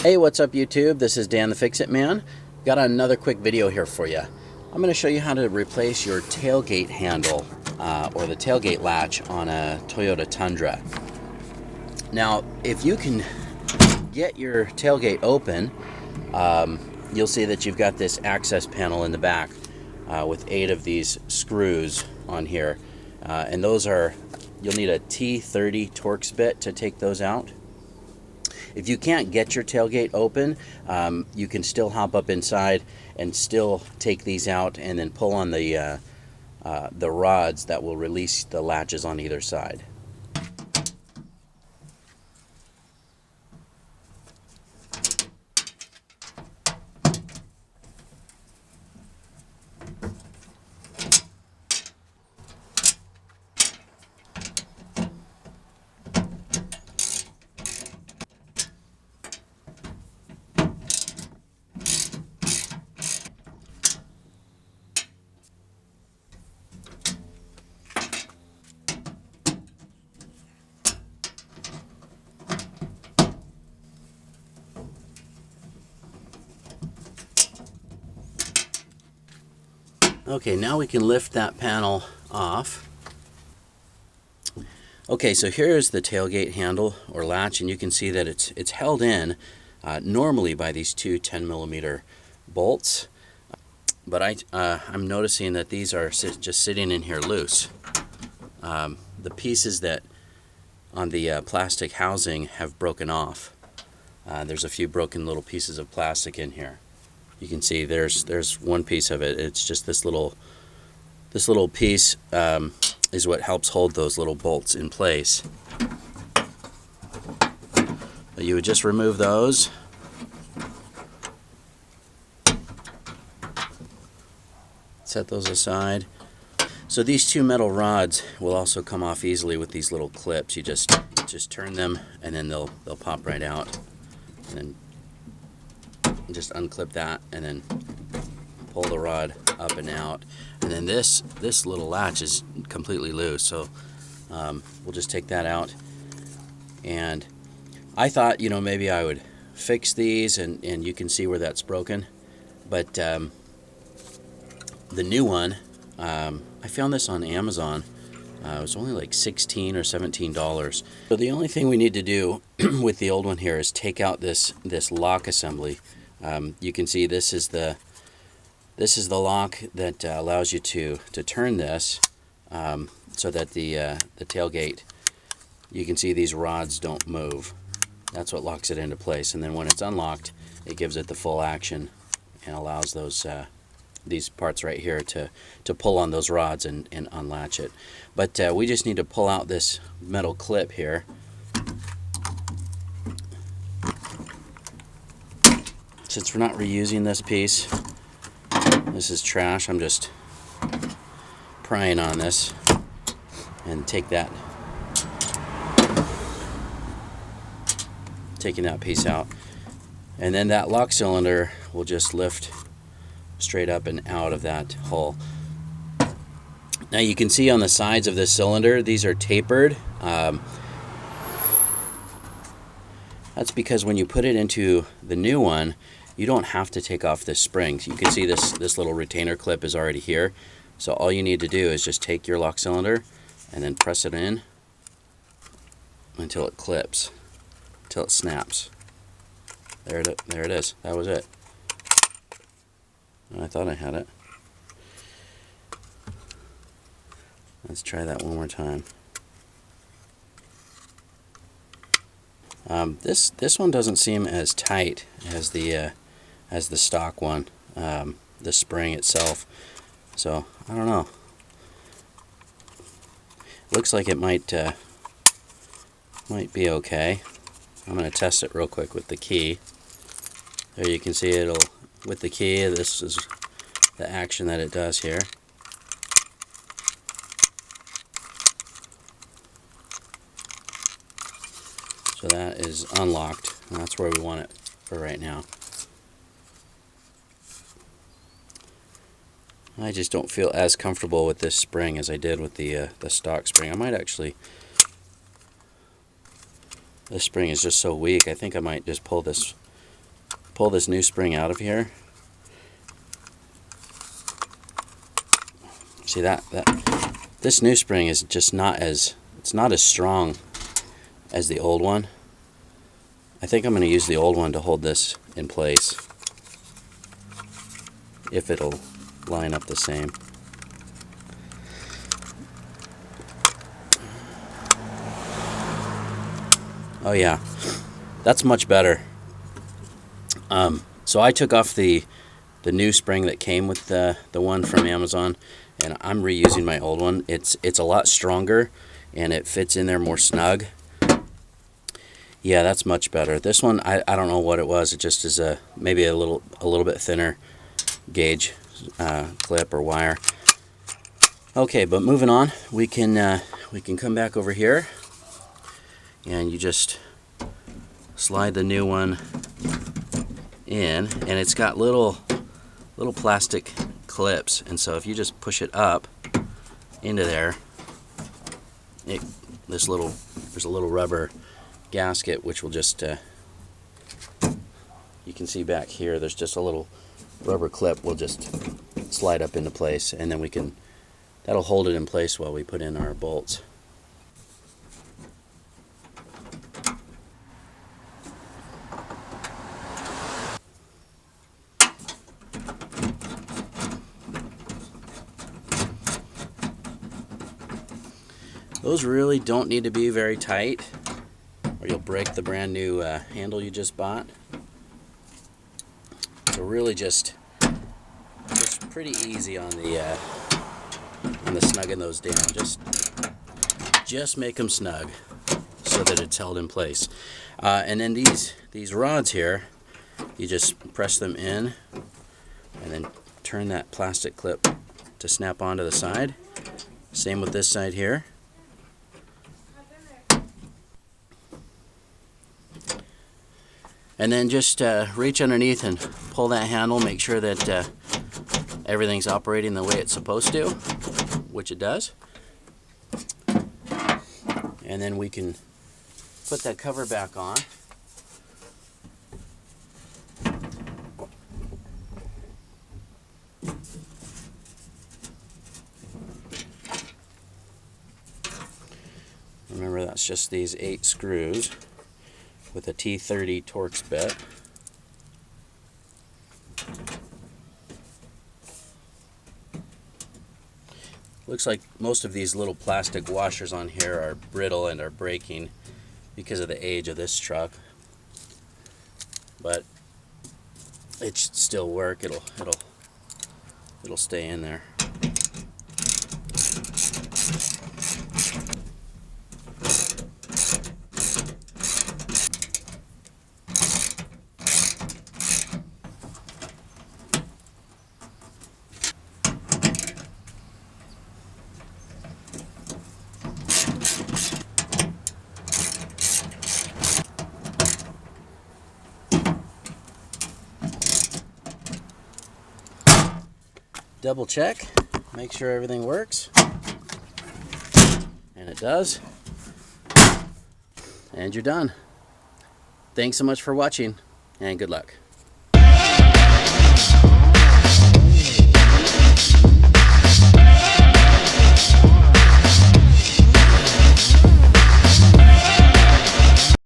Hey, what's up YouTube? This is Dan the Fix-It Man. Got another quick video here for you. I'm going to show you how to replace your tailgate handle or the tailgate latch on a Toyota Tundra. Now, if you can get your tailgate open, you'll see that you've got this access panel in the back with 8 of these screws on here. And those are, you'll need a T30 Torx bit to take those out. If you can't get your tailgate open, you can still hop up inside and still take these out and then pull on the rods that will release the latches on either side. Okay, now we can lift that panel off. Okay, so here's the tailgate handle or latch, and you can see that it's held in normally by these two 10mm bolts, but I'm noticing that these are just sitting in here loose. The pieces that on the plastic housing have broken off. There's a few broken little pieces of plastic in here. You can see there's one piece of it. It's just this little piece is what helps hold those little bolts in place. But you would just remove those. Set those aside. So these two metal rods will also come off easily with these little clips. You just turn them and then they'll pop right out. And then just unclip that and then pull the rod up and out, and then this little latch is completely loose, so we'll just take that out. And I thought, you know, maybe I would fix these and you can see where that's broken, but the new one, I found this on Amazon. It was only like $16 or $17. So the only thing we need to do with the old one here is take out this lock assembly. You can see this is the lock that allows you to turn this so that the tailgate, you can see these rods don't move. That's what locks it into place, and then when it's unlocked, it gives it the full action and allows these parts right here to pull on those rods and unlatch it. But we just need to pull out this metal clip here. Since we're not reusing this piece, this is trash, I'm just prying on this and taking that piece out. And then that lock cylinder will just lift straight up and out of that hole. Now you can see on the sides of this cylinder, these are tapered. That's because when you put it into the new one, you don't have to take off this spring. You can see this little retainer clip is already here. So all you need to do is just take your lock cylinder and then press it in until it clips, until it snaps. There it is. That was it. I thought I had it. Let's try that one more time. This one doesn't seem as tight as the stock one, the spring itself. So I don't know. Looks like it might be okay. I'm going to test it real quick with the key. There you can see it'll, with the key, this is the action that it does here. So that is unlocked, and that's where we want it for right now. I just don't feel as comfortable with this spring as I did with the stock spring. I might actually, this spring is just so weak, I think I might just pull this pull this new spring out of here. See that this new spring is just not as strong as the old one. I think I'm going to use the old one to hold this in place, if it'll line up the same. Oh yeah, that's much better. So I took off the new spring that came with the one from Amazon, and I'm reusing my old one. It's a lot stronger, and it fits in there more snug. Yeah, that's much better. This one, I don't know what it was. It just is maybe a little bit thinner gauge clip or wire. Okay, but moving on, we can come back over here, and you just slide the new one in, and it's got little plastic clips, and so if you just push it up into there, there's a little rubber gasket which will just you can see back here, there's just a little rubber clip will just slide up into place, and then that'll hold it in place while we put in our bolts. Those really don't need to be very tight, or you'll break the brand new handle you just bought. So really just pretty easy on the snugging those down. Just make them snug so that it's held in place. And then these rods here, you just press them in and then turn that plastic clip to snap onto the side. Same with this side here. And then just reach underneath and pull that handle, make sure that everything's operating the way it's supposed to, which it does. And then we can put that cover back on. Remember, that's just these 8 screws with a T30 Torx bit. Looks like most of these little plastic washers on here are brittle and are breaking because of the age of this truck, but it should still work. It'll stay in there. Double check, make sure everything works, and it does, and you're done. Thanks so much for watching, and good luck.